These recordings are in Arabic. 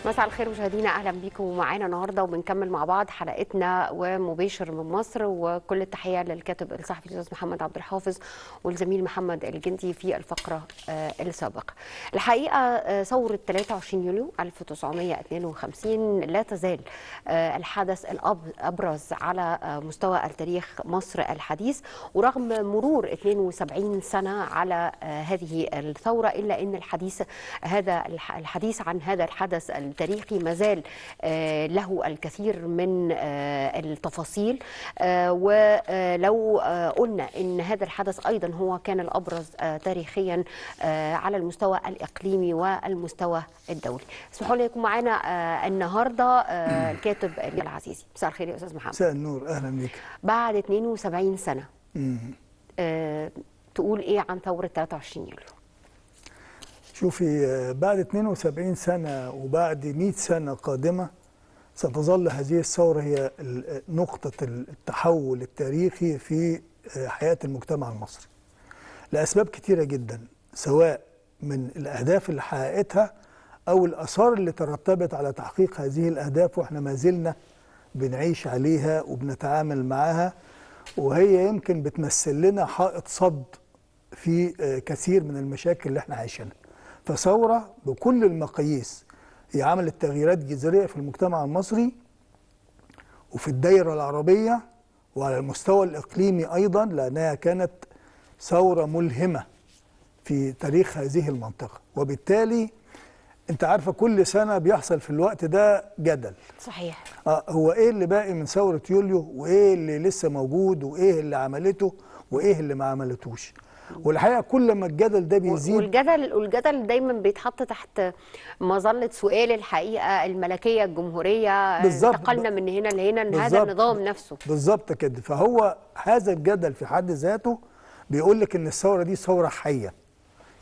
مساء الخير مشاهدينا، اهلا بيكم معانا النهارده وبنكمل مع بعض حلقتنا ومباشر من مصر. وكل التحيه للكاتب الصحفي الاستاذ محمد عبد الحافظ والزميل محمد الجندي في الفقره السابقه. الحقيقه ثوره 23 يوليو 1952 لا تزال الحدث الابرز على مستوى التاريخ مصر الحديث، ورغم مرور 72 سنه على هذه الثوره الا ان الحديث عن هذا الحدث التاريخي مازال له الكثير من التفاصيل. ولو قلنا ان هذا الحدث ايضا هو كان الابرز تاريخيا على المستوى الاقليمي والمستوى الدولي. اسمحوا لي يكون معانا النهارده الكاتب العزيزي. مساء الخير يا استاذ محمد. مساء النور، اهلا بيك. بعد 72 سنه تقول ايه عن ثوره 23 يوليو؟ شوفي، بعد 72 سنة وبعد 100 سنة قادمة ستظل هذه الثورة هي نقطة التحول التاريخي في حياة المجتمع المصري لأسباب كتيرة جدا، سواء من الأهداف اللي حققتها أو الآثار اللي ترتبت على تحقيق هذه الأهداف، وإحنا ما زلنا بنعيش عليها وبنتعامل معها، وهي يمكن بتمثل لنا حائط صد في كثير من المشاكل اللي احنا عايشينها. فثورة بكل المقاييس هي عملت تغييرات جذرية في المجتمع المصري وفي الدائرة العربية وعلى المستوى الإقليمي أيضا، لأنها كانت ثورة ملهمة في تاريخ هذه المنطقة. وبالتالي أنت عارفة كل سنة بيحصل في الوقت ده جدل. صحيح. هو إيه اللي باقي من ثورة يوليو، وإيه اللي لسه موجود، وإيه اللي عملته، وإيه اللي ما عملتوش. والحقيقه كل ما الجدل ده بيزيد، والجدل دايما بيتحط تحت مظله سؤال الحقيقه الملكيه الجمهوريه، انتقلنا من هنا لهنا، هذا النظام نفسه. بالظبط كده. فهو هذا الجدل في حد ذاته بيقول لك ان الثوره دي ثوره حيه.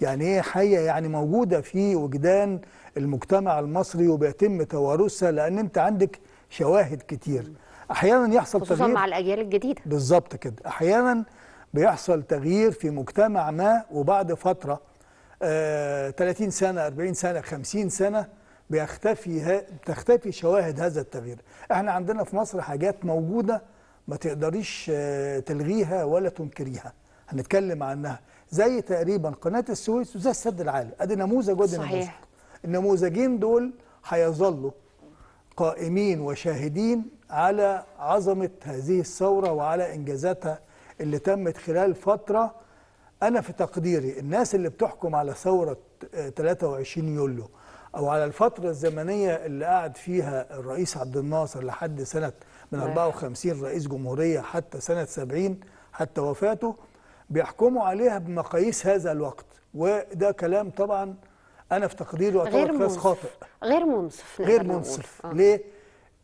يعني ايه حيه؟ يعني موجوده في وجدان المجتمع المصري وبيتم توارثها، لان انت عندك شواهد كتير. احيانا يحصل خصوصا تغيير مع الاجيال الجديده. بالظبط كده. احيانا بيحصل تغيير في مجتمع ما، وبعد فترة 30 سنة 40 سنة 50 سنة بتختفي شواهد هذا التغيير. احنا عندنا في مصر حاجات موجودة ما تقدريش تلغيها ولا تنكريها، هنتكلم عنها، زي تقريبا قناة السويس وزي السد العالي. ادي نموذج وادي نموذج. النموذجين دول هيظلوا قائمين وشاهدين على عظمة هذه الثورة وعلى إنجازاتها اللي تمت خلال فترة. أنا في تقديري الناس اللي بتحكم على ثورة 23 يوليو أو على الفترة الزمنية اللي قعد فيها الرئيس عبد الناصر لحد سنة من 54 رئيس جمهورية حتى سنة 70 حتى وفاته، بيحكموا عليها بمقاييس هذا الوقت. وده كلام طبعا أنا في تقديري غير منصف، خاطئ، غير منصف، غير منصف. ليه؟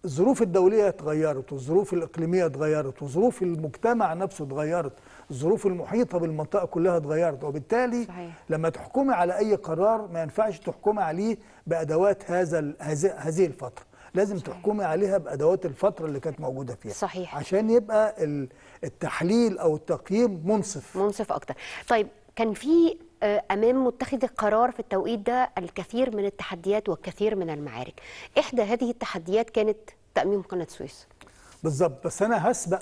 الظروف الدولية اتغيرت، والظروف الإقليمية اتغيرت، وظروف المجتمع نفسه اتغيرت، الظروف المحيطة بالمنطقة كلها اتغيرت. وبالتالي صحيح. لما تحكمي على أي قرار ما ينفعش تحكمي عليه بأدوات هذه الفترة، لازم صحيح. تحكمي عليها بأدوات الفترة اللي كانت موجودة فيها. صحيح. عشان يبقى التحليل أو التقييم منصف أكتر. طيب، كان في أمام متخذ القرار في التوقيت ده الكثير من التحديات والكثير من المعارك. إحدى هذه التحديات كانت تأميم قناة السويس. بالظبط. بس أنا هسبق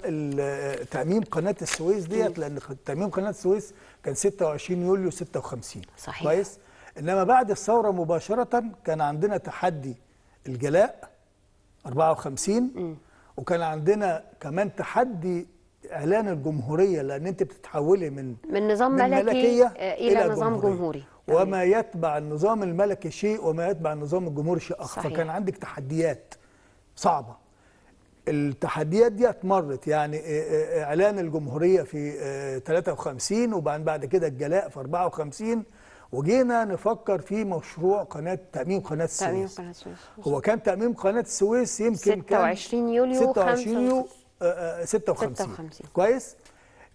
تأميم قناة السويس ديت، لأن تأميم قناة السويس كان 26 يوليو 56. صحيح. كويس. إنما بعد الثورة مباشرة كان عندنا تحدي الجلاء 54 وكان عندنا كمان تحدي إعلان الجمهورية، لأن أنت بتتحولي من نظام ملكي إلى نظام جمهوري. وما يتبع النظام الملكي شيء وما يتبع النظام الجمهوري شيء آخر. فكان عندك تحديات صعبة. التحديات دي مرت، يعني إعلان الجمهورية في 53 وبعد كده الجلاء في 54، وجينا نفكر في مشروع تأميم قناة السويس. هو كان تأميم قناة السويس يمكن 26 يوليو 56. كويس.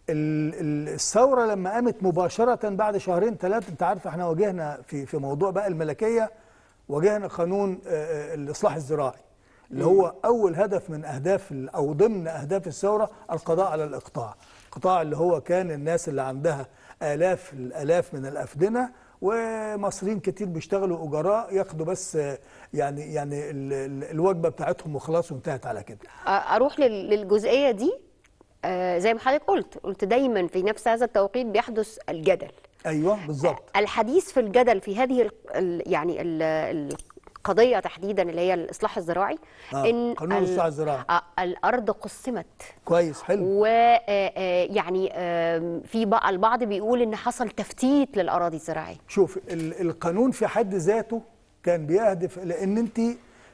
الثورة لما قامت مباشرة بعد شهرين ثلاثة، انت عارف احنا واجهنا في موضوع بقى الملكية، واجهنا قانون الإصلاح الزراعي اللي هو أول هدف من أهداف أو ضمن أهداف الثورة القضاء على الإقطاع. الإقطاع اللي هو كان الناس اللي عندها آلاف من الأفدنة ومصريين كتير بيشتغلوا اجراء ياخدوا بس يعني الوجبه بتاعتهم وخلاص وانتهت على كده. اروح للجزئيه دي. زي ما حضرتك قلت دايما في نفس هذا التوقيت بيحدث الجدل. ايوه بالظبط. الحديث في الجدل في هذه يعني القضيه تحديدا اللي هي الاصلاح الزراعي، ان قانون الاصلاح الزراعي الارض قسمت. كويس حلو. ويعني في بقى البعض بيقول ان حصل تفتيت للاراضي الزراعيه. شوف القانون في حد ذاته كان بيهدف لان انت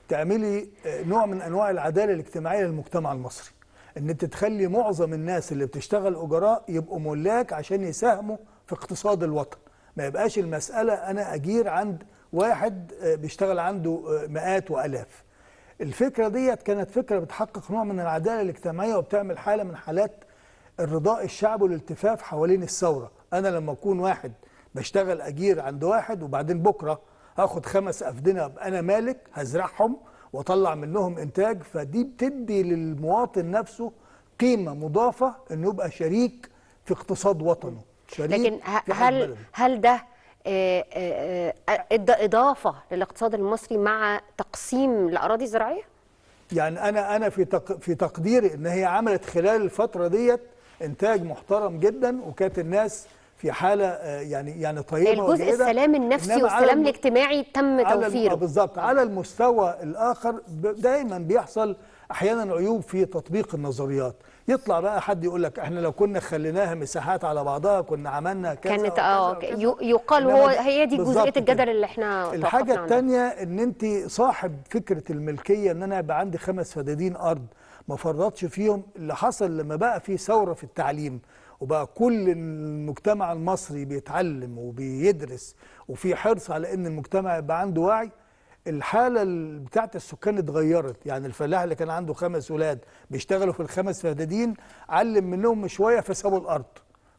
تعملي نوع من انواع العداله الاجتماعيه للمجتمع المصري، ان انت تخلي معظم الناس اللي بتشتغل اجراء يبقوا ملاك عشان يساهموا في اقتصاد الوطن. ما يبقاش المساله انا اجير عند واحد بيشتغل عنده مئات والاف. الفكره ديت كانت فكره بتحقق نوع من العداله الاجتماعيه وبتعمل حاله من حالات الرضاء الشعبي والالتفاف حوالين الثوره. انا لما اكون واحد بشتغل اجير عند واحد وبعدين بكره هاخد 5 أفدنة ابقى انا مالك هزرعهم واطلع منهم انتاج، فدي بتدي للمواطن نفسه قيمه مضافه انه يبقى شريك في اقتصاد وطنه، شريك. لكن في هل ده ادى اضافه للاقتصاد المصري مع تقسيم الاراضي الزراعيه؟ يعني انا في تقديري ان هي عملت خلال الفتره ديت انتاج محترم جدا، وكانت الناس في حاله يعني طيبه الجزء وجيدة. السلام النفسي والسلام الاجتماعي تم توفيره. بالظبط. على المستوى الاخر دايما بيحصل احيانا عيوب في تطبيق النظريات. يطلع بقى حد يقول لك احنا لو كنا خليناها مساحات على بعضها كنا عملنا كذا كانت وكذا يقال هي دي جزئيه الجدل اللي احنا الحاجه الثانيه ان انت صاحب فكره الملكيه، ان انا يبقى عندي 5 فدادين ارض ما فرطش فيهم. اللي حصل لما بقى في ثوره في التعليم وبقى كل المجتمع المصري بيتعلم وبيدرس وفي حرص على ان المجتمع يبقى عنده وعي، الحاله بتاعت السكان اتغيرت. يعني الفلاح اللي كان عنده 5 ولاد بيشتغلوا في ال5 فدادين علم منهم شويه فسابوا الارض،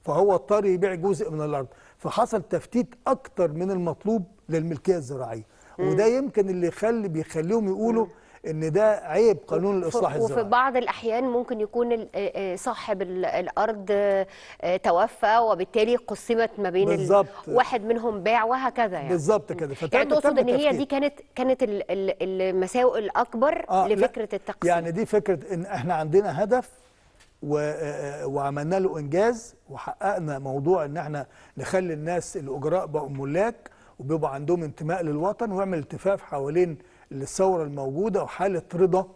فهو اضطر يبيع جزء من الارض، فحصل تفتيت اكتر من المطلوب للملكيه الزراعيه. وده يمكن اللي بيخليهم يقولوا ان ده عيب قانون الاصلاح الزراعي. وفي بعض الاحيان ممكن يكون صاحب الارض توفى وبالتالي قسمت ما بين واحد منهم باع وهكذا. يعني بالظبط كده. يعني تقصد ان هي دي كانت المساوئ الاكبر لفكره التقسيم. يعني دي فكره ان احنا عندنا هدف وعملنا له انجاز وحققنا موضوع ان احنا نخلي الناس الاجراء بقوا ملاك وبيبقى عندهم انتماء للوطن، ويعمل التفاف حوالين الثوره الموجوده وحاله رضا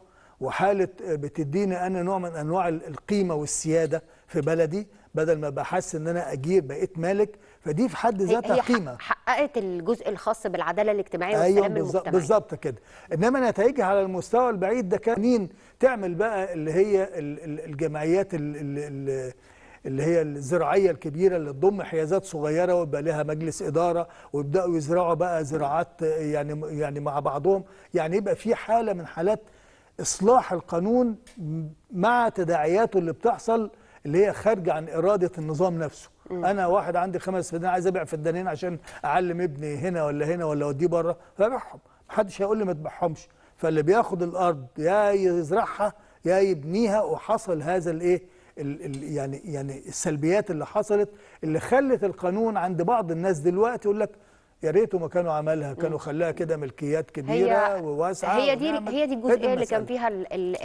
وحاله بتديني انا نوع من انواع القيمه والسياده في بلدي، بدل ما بحس ان انا اجير بقيت مالك. فدي في حد ذاتها قيمه. حققت الجزء الخاص بالعداله الاجتماعيه والسلام المجتمعي. بالظبط كده. انما نتائجها على المستوى البعيد ده كان تعمل بقى اللي هي الجمعيات اللي هي الزراعيه الكبيره اللي تضم حيازات صغيره ويبقى لها مجلس اداره ويبداوا يزرعوا بقى زراعات يعني مع بعضهم، يعني يبقى في حاله من حالات اصلاح القانون مع تداعياته اللي بتحصل اللي هي خارجه عن اراده النظام نفسه. انا واحد عندي 5 فدان عايز ابيع فدانين عشان اعلم ابني هنا ولا اوديه بره، فابيعهم، محدش هيقول لي ما تبيعهمش. فاللي بياخد الارض يا يزرعها يا يبنيها. وحصل هذا الايه يعني السلبيات اللي حصلت اللي خلت القانون عند بعض الناس دلوقتي يقول لك يا ريته ما كانوا عملها، كانوا خلاها كده ملكيات كبيره وواسعه. هي دي الجزئيه اللي كان فيها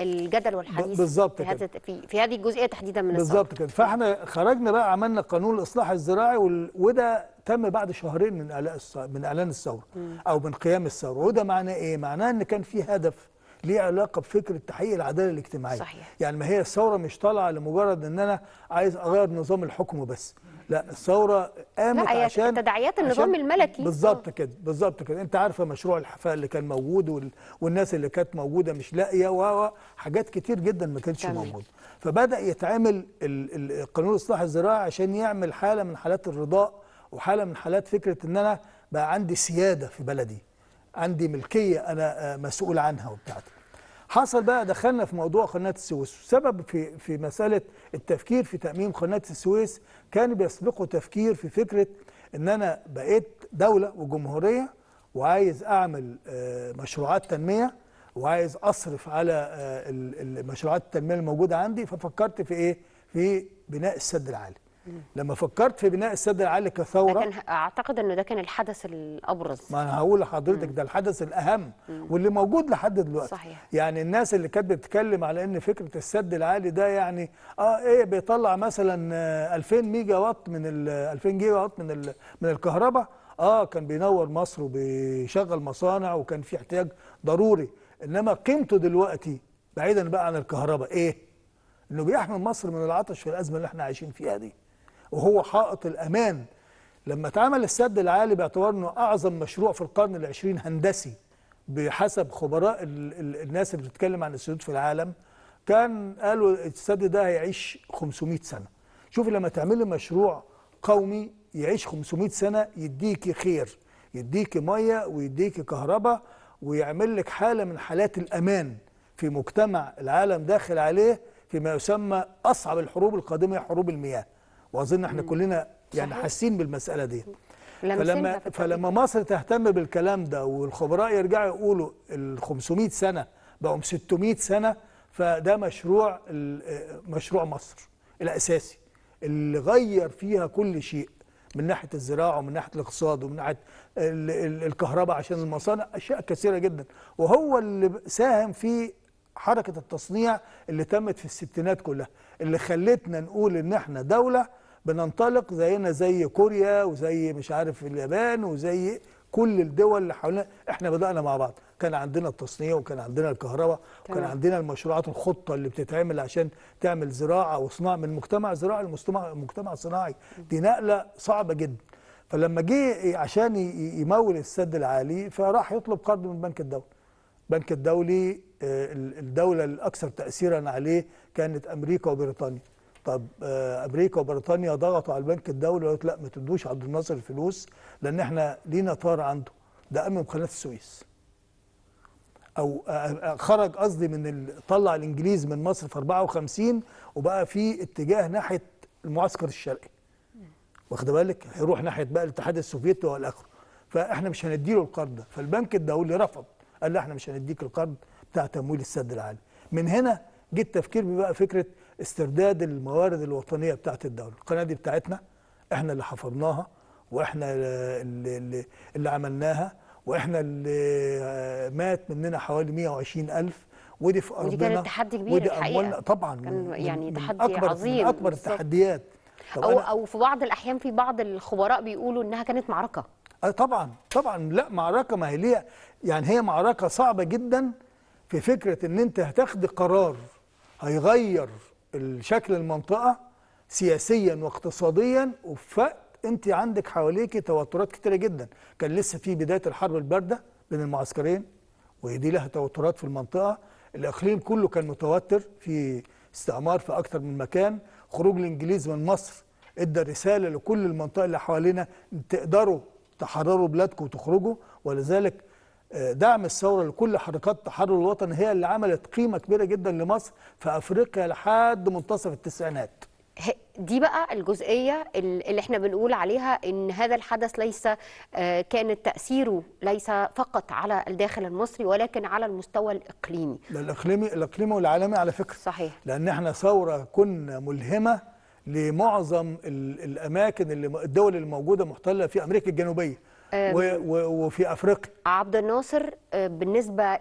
الجدل والحديث بالظبط كده في هذه الجزئيه تحديدا من بالظبط كده. فاحنا خرجنا بقى عملنا قانون الاصلاح الزراعي وده تم بعد 2 شهور من اعلان الثوره او من قيام الثوره. وده معناه ايه؟ معناه ان كان في هدف ليه علاقه بفكره تحقيق العداله الاجتماعيه. صحيح. يعني ما هي الثوره مش طالعه لمجرد ان انا عايز اغير نظام الحكم بس، لا الثوره قامت عشان تداعيات النظام الملكي. بالظبط كده بالظبط كده. انت عارفه مشروع الحفاء اللي كان موجود والناس اللي كانت موجوده مش لاقيه وحاجات كتير جدا ما كانتش موجوده. فبدا يتعمل قانون الاصلاح الزراعي عشان يعمل حاله من حالات الرضاء وحاله من حالات فكره ان انا بقى عندي سياده في بلدي، عندي ملكيه انا مسؤول عنها وبتاعتي. حصل بقى دخلنا في موضوع قناة السويس. السبب في مسألة التفكير في تأميم قناة السويس كان بيسبقه تفكير في فكرة ان انا بقيت دولة وجمهورية وعايز اعمل مشروعات تنمية وعايز اصرف على المشروعات التنمية الموجودة عندي. ففكرت في ايه؟ في بناء السد العالي. لما فكرت في بناء السد العالي كثوره، اعتقد انه ده كان الحدث الابرز. ما انا هقول لحضرتك ده الحدث الاهم واللي موجود لحد دلوقتي. صحيح. يعني الناس اللي كانت بتتكلم على ان فكره السد العالي ده يعني ايه بيطلع مثلا 2000 ميجا وات من 2000 جيجا وات من الكهرباء، كان بينور مصر وبيشغل مصانع وكان في احتياج ضروري، انما قيمته دلوقتي بعيدا بقى عن الكهرباء ايه؟ انه بيحمي مصر من العطش في الازمه اللي احنا عايشين فيها دي، وهو حائط الامان. لما اتعمل السد العالي باعتبار انه اعظم مشروع في القرن العشرين هندسي بحسب خبراء الناس اللي بتتكلم عن السدود في العالم، كان قالوا السد ده هيعيش 500 سنه. شوفي لما تعملي مشروع قومي يعيش 500 سنه، يديكي خير، يديكي ميه ويديكي كهرباء ويعمل لك حاله من حالات الامان في مجتمع العالم داخل عليه فيما يسمى اصعب الحروب القادمه، حروب المياه. واظن احنا كلنا يعني حاسين بالمساله دي. فلما مصر تهتم بالكلام ده والخبراء يرجعوا يقولوا ال 500 سنه بقوا 600 سنه، فده مشروع مصر الاساسي اللي غير فيها كل شيء من ناحيه الزراعه ومن ناحيه الاقتصاد ومن ناحيه الكهرباء عشان المصانع، اشياء كثيره جدا، وهو اللي ساهم في حركه التصنيع اللي تمت في الستينات كلها، اللي خلتنا نقول ان احنا دوله بننطلق زينا زي كوريا وزي مش عارف اليابان وزي كل الدول اللي حوالينا. احنا بدأنا مع بعض، كان عندنا التصنيع وكان عندنا الكهرباء وكان عندنا المشروعات الخطة اللي بتتعمل عشان تعمل زراعة وصناعة من مجتمع زراعي لمجتمع صناعي. دي نقلة صعبة جدا. فلما جه عشان يمول السد العالي فراح يطلب قرض من البنك الدولي. البنك الدولي الدولة الأكثر تأثيرا عليه كانت أمريكا وبريطانيا. طب امريكا وبريطانيا ضغطوا على البنك الدولي وقالت لا ما تدوش عبد الناصر الفلوس لان احنا لينا طار عنده، ده امم قناه السويس. او خرج قصدي طلع الانجليز من مصر في 54 وبقى في اتجاه ناحيه المعسكر الشرقي. واخد بالك؟ هيروح ناحيه بقى الاتحاد السوفيتي والى اخره. فاحنا مش هنديله القرض ده، فالبنك الدولي رفض، قال لا احنا مش هنديك القرض بتاع تمويل السد العالي. من هنا جه التفكير بقى فكره استرداد الموارد الوطنيه بتاعت الدوله. القناه دي بتاعتنا، احنا اللي حفرناها واحنا اللي عملناها واحنا اللي مات مننا حوالي 120,000 ودي في ارضنا. ودي كانت تحدي كبير الحقيقه. طبعا كان يعني تحدي أكبر عظيم، من اكبر التحديات. او في بعض الاحيان في بعض الخبراء بيقولوا انها كانت معركه. طبعا لا معركه، ما هي ليها يعني هي معركه صعبه جدا في فكره ان انت هتاخد قرار هيغير شكل المنطقة سياسيا واقتصاديا، وفي وقت انت عندك حواليك توترات كتيرة جدا. كان لسه في بداية الحرب الباردة بين المعسكرين ودي لها توترات في المنطقة. الإقليم كله كان متوتر، في استعمار في أكتر من مكان. خروج الإنجليز من مصر ادى رسالة لكل المنطقة اللي حوالينا تقدروا تحرروا بلادكم وتخرجوا، ولذلك دعم الثورة لكل حركات التحرر الوطني هي اللي عملت قيمة كبيرة جدا لمصر في أفريقيا لحد منتصف التسعينات. دي بقى الجزئية اللي احنا بنقول عليها ان هذا الحدث ليس كانت تأثيره ليس فقط على الداخل المصري ولكن على المستوى الإقليمي. الإقليمي والعالمي على فكرة. صحيح. لأن احنا ثورة كنا ملهمة لمعظم الأماكن الدول الموجودة محتلة في أمريكا الجنوبية وفي افريقيا. عبد الناصر بالنسبه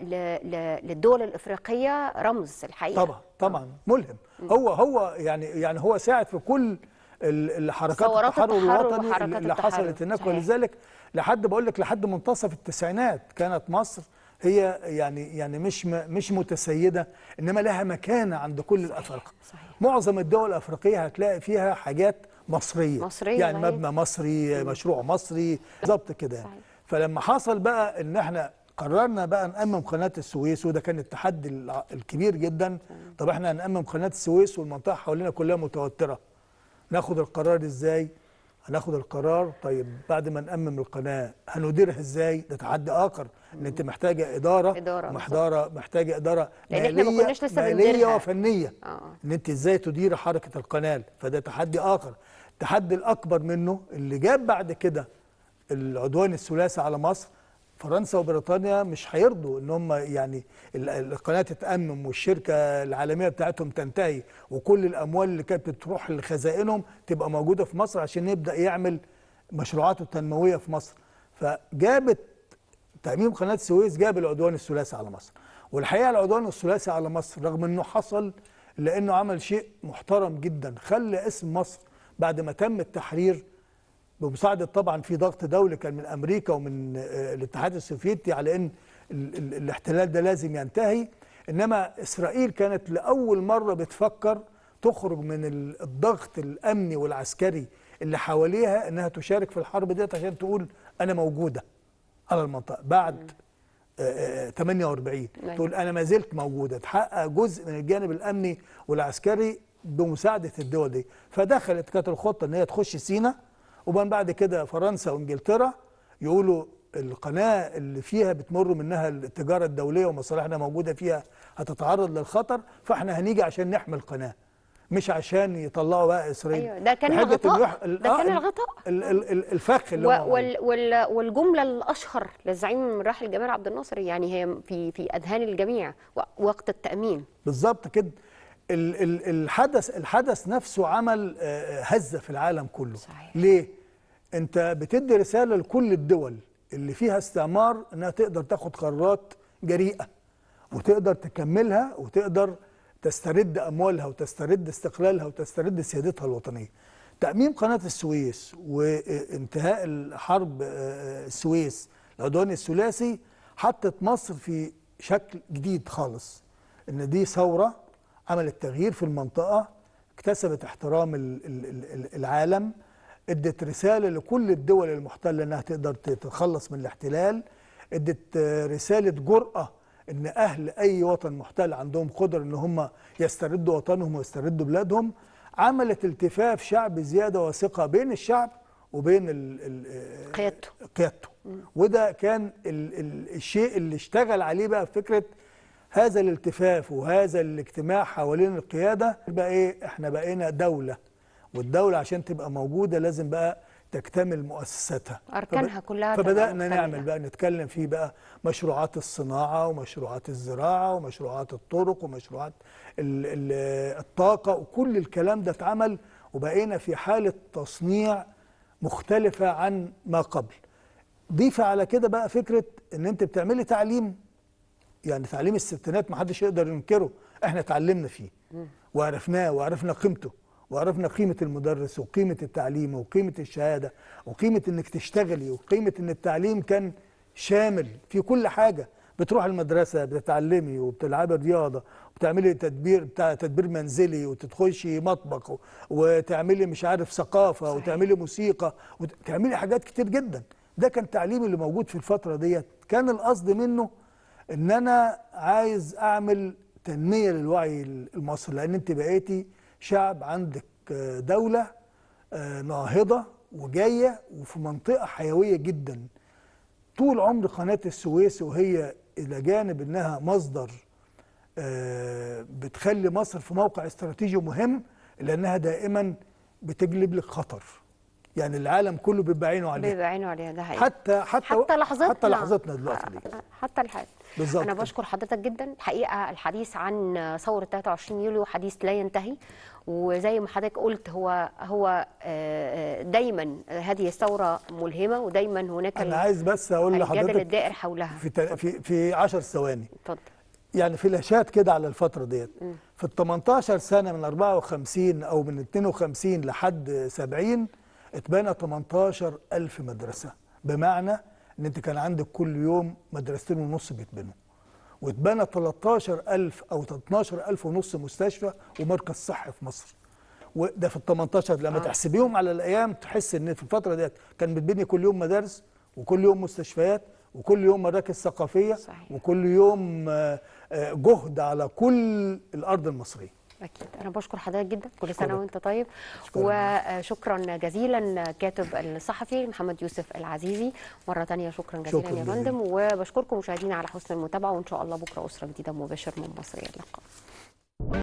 للدول الافريقيه رمز الحقيقه. طبعا ملهم. هو يعني هو ساعد في كل الحركات التحرر الوطني اللي حصلت هناك. ولذلك بقول لك لحد منتصف التسعينات كانت مصر هي يعني مش متسيده، انما لها مكانه عند كل الافارقه. معظم الدول الافريقيه هتلاقي فيها حاجات مصرية يعني مبنى مصري، مشروع مصري بالظبط كده يعني. فلما حصل بقى ان احنا قررنا بقى نأمم قناة السويس، وده كان التحدي الكبير جدا. طب احنا هنأمم قناة السويس والمنطقة حوالينا كلها متوترة، ناخد القرار ازاي؟ هناخد القرار طيب بعد ما نأمم القناة هنديرها ازاي؟ ده تحدي آخر، ان انت محتاجة محتاجة إدارة مالية وفنية. ان انت ازاي تدير حركة القناة، فده تحدي آخر. التحدي الأكبر منه اللي جاب بعد كده العدوان الثلاثي على مصر، فرنسا وبريطانيا مش هيرضوا ان هم يعني القناه تتأمم والشركه العالميه بتاعتهم تنتهي وكل الاموال اللي كانت بتروح لخزائنهم تبقى موجوده في مصر عشان يبدا يعمل مشروعاته التنمويه في مصر. فجابت تأميم قناه السويس جاب العدوان الثلاثي على مصر. والحقيقه العدوان الثلاثي على مصر رغم انه حصل الا انه عمل شيء محترم جدا، خلى اسم مصر بعد ما تم التحرير بمساعدة طبعا في ضغط دولي كان من أمريكا ومن الاتحاد السوفيتي على أن الاحتلال ده لازم ينتهي. إنما إسرائيل كانت لأول مرة بتفكر تخرج من الضغط الأمني والعسكري اللي حواليها أنها تشارك في الحرب ديت عشان تقول أنا موجودة على المنطقة بعد 48 تقول أنا ما زلت موجودة، تحقق جزء من الجانب الأمني والعسكري بمساعدة الدول دي. فدخلت كانت الخطة أن هي تخش سيناء، وبعد بعد كده فرنسا وانجلترا يقولوا القناه اللي فيها بتمر منها التجاره الدوليه ومصالحنا موجوده فيها هتتعرض للخطر، فاحنا هنيجي عشان نحمي القناه مش عشان يطلعوا بقى اسرائيل. ايوه ده كان الغطاء، ده كان الغطاء الفخ اللي والجمله الاشهر للزعيم الراحل جمال عبد الناصر، يعني هي في اذهان الجميع وقت التامين. بالظبط كده. الحدث نفسه عمل هزة في العالم كله. صحيح. ليه؟ انت بتدي رسالة لكل الدول اللي فيها استعمار انها تقدر تاخد قرارات جريئة وتقدر تكملها وتقدر تسترد اموالها وتسترد استقلالها وتسترد سيادتها الوطنية. تأميم قناة السويس وانتهاء الحرب السويس العدوان الثلاثي حطت مصر في شكل جديد خالص، ان دي ثورة عملت تغيير في المنطقة، اكتسبت احترام العالم، ادت رسالة لكل الدول المحتلة انها تقدر تتخلص من الاحتلال، ادت رسالة جرأة ان اهل اي وطن محتل عندهم قدرة ان هم يستردوا وطنهم ويستردوا بلادهم. عملت التفاف شعب زيادة وثقة بين الشعب وبين قيادته. وده كان الشيء اللي اشتغل عليه بقى فكرة هذا الالتفاف وهذا الاجتماع حوالين القيادة. بقى ايه، احنا بقينا دولة، والدولة عشان تبقى موجودة لازم بقى تكتمل مؤسساتها أركانها كلها. فبدأنا نعمل بقى نتكلم فيه بقى مشروعات الصناعة ومشروعات الزراعة ومشروعات الطرق ومشروعات الطاقة وكل الكلام ده اتعمل، وبقينا في حالة تصنيع مختلفة عن ما قبل. ضيف على كده بقى فكرة ان انت بتعملي تعليم، يعني تعليم الستينات ما حدش يقدر ينكره، احنا اتعلمنا فيه وعرفناه وعرفنا قيمته وعرفنا قيمة المدرس وقيمة التعليم وقيمة الشهادة وقيمة انك تشتغلي وقيمة ان التعليم كان شامل في كل حاجة. بتروح المدرسة بتتعلمي وبتلعبي رياضة وبتعملي تدبير منزلي وتدخلي مطبخ وتعملي مش عارف ثقافة. صحيح. وتعملي موسيقى وتعملي حاجات كتير جدا. ده كان التعليم اللي موجود في الفترة ديت. كان القصد منه ان انا عايز اعمل تنمية للوعي المصري، لان انت بقيتي شعب عندك دولة ناهضة وجاية وفي منطقة حيوية جدا. طول عمر قناة السويس وهي إلى جانب أنها مصدر بتخلي مصر في موقع استراتيجي مهم، لأنها دائما بتجلب لك خطر. يعني العالم كله بيبقى عينه عليها. بيبقى عينه عليها، ده حقيقي. حتى لحظتنا دلوقتي دي. حتى الحال. بالظبط. أنا بشكر حضرتك جدا. الحقيقة الحديث عن ثورة 23 يوليو حديث لا ينتهي، وزي ما حضرتك قلت هو دايما هذه الثورة ملهمة، ودايما هناك أنا عايز بس أقول لحضرتك الجدل الدائر حولها في 10 ثواني. اتفضل. يعني فلاشات كده على الفترة ديت. في ال 18 سنة من 54 أو من 52 لحد 70 اتبنى 18,000 مدرسة، بمعنى ان انت كان عندك كل يوم مدرستين ونص بيتبنوا، واتبنى 13,000 او 12,000 ونص مستشفى ومركز صحي في مصر. وده في ال 18 لما تحسبيهم على الايام تحس ان في الفتره ديت كان بتبني كل يوم مدارس وكل يوم مستشفيات وكل يوم مراكز ثقافيه. صحيح. وكل يوم جهد على كل الارض المصريه. أكيد. أنا بشكر حضرتك جدا، كل سنة وأنت طيب. وشكرا جزيلا كاتب الصحفي محمد يوسف العزيزي، مرة تانية شكرا جزيلا يا فندم. وبشكركم مشاهدينا على حسن المتابعة، وإن شاء الله بكرة أسرة جديدة مباشر من مصر. إلى اللقاء.